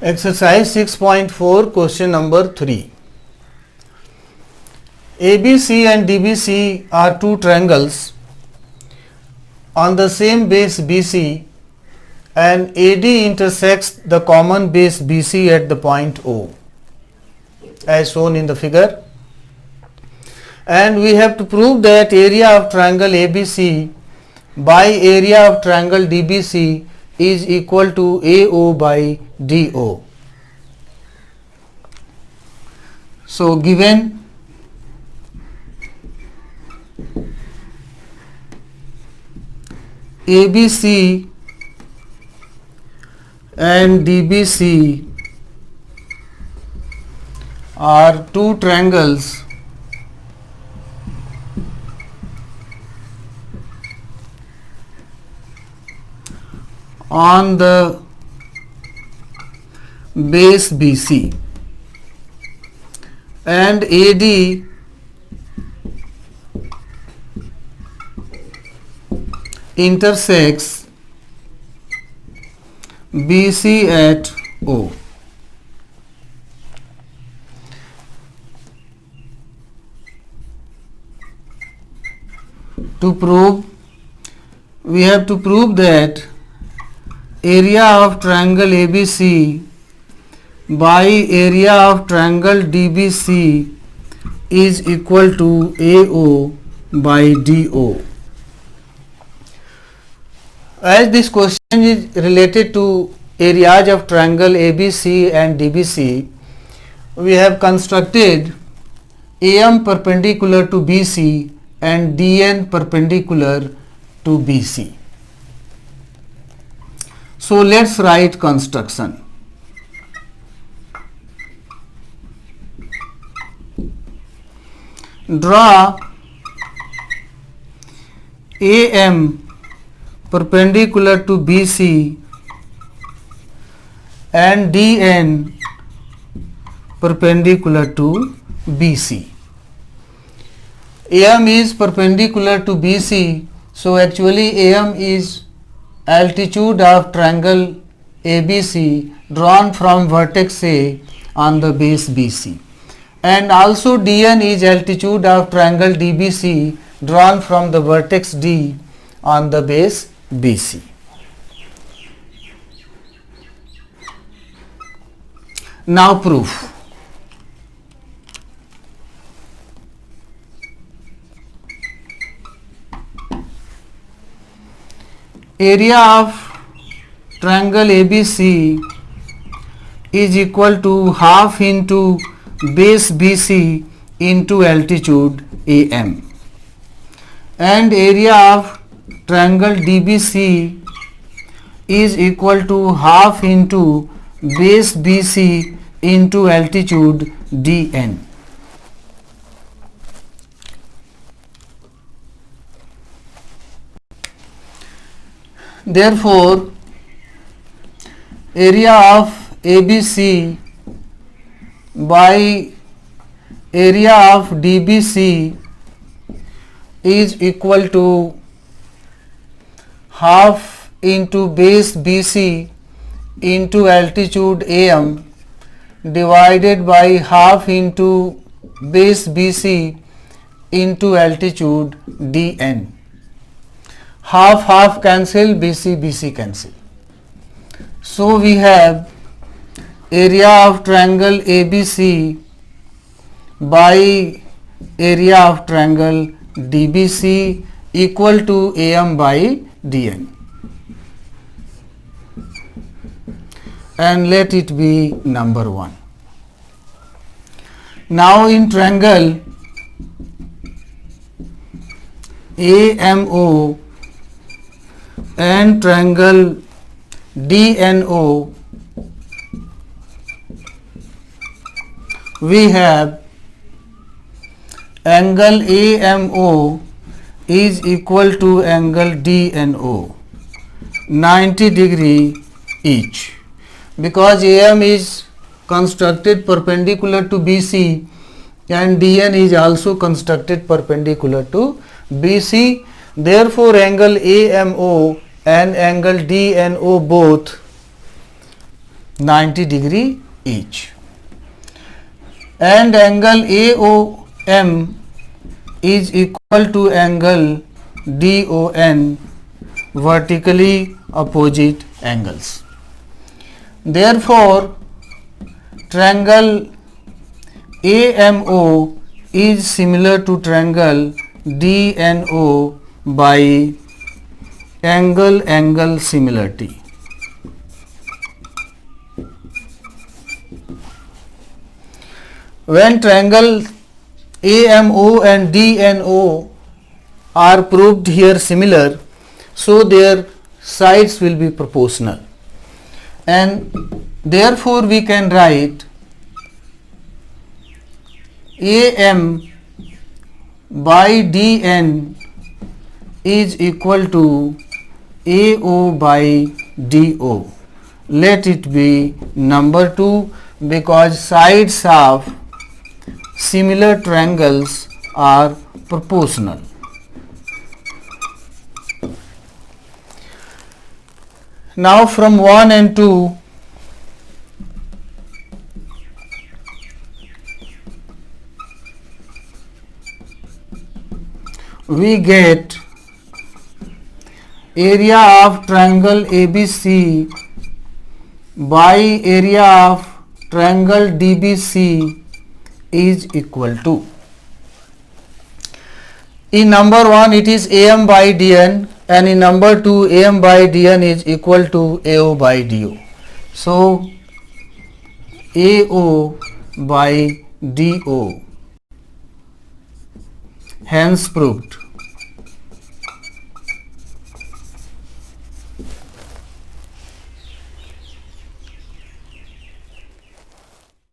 Exercise 6.4 question number 3. ABC and DBC are two triangles on the same base BC and AD intersects the common base BC at the point O as shown in the figure, and we have to prove that area of triangle ABC by area of triangle DBC is equal to AO by DO. So given ABC and DBC are two triangles on the base BC and AD intersects BC at O. To prove, we have to prove that area of triangle ABC by area of triangle DBC is equal to AO by DO. As this question is related to areas of triangle ABC and DBC, we have constructed AM perpendicular to BC and DN perpendicular to BC. So let's write construction. Draw AM perpendicular to BC and DN perpendicular to BC. AM is perpendicular to BC, so actually AM is altitude of triangle ABC drawn from vertex A on the base BC, and also DN is altitude of triangle DBC drawn from the vertex D on the base BC. Now proof. Area of triangle ABC is equal to half into base BC into altitude AM, and area of triangle DBC is equal to half into base BC into altitude DN. Therefore, area of ABC by area of DBC is equal to half into base BC into altitude AM divided by half into base BC into altitude DN. Half half cancel, BC cancel. So we have area of triangle ABC by area of triangle DBC equal to AM by DN, and let it be number 1. Now in triangle AMO and triangle DNO, we have angle AMO is equal to angle DNO 90 degree each, because AM is constructed perpendicular to BC and DN is also constructed perpendicular to BC. Therefore, angle AMO and angle DNO both 90 degree each, and angle AOM is equal to angle DON, vertically opposite angles. Therefore, triangle AMO is similar to triangle DNO by angle similarity. When triangle AMO and DNO are proved here similar, so their sides will be proportional, and therefore we can write AM by DN is equal to AO by DO. Let it be number 2, because sides of similar triangles are proportional. Now from 1 and 2, we get area of triangle ABC by area of triangle DBC is equal to, in number 1 it is AM by DN, and in number 2 AM by DN is equal to AO by DO. So AO by DO, hence proved.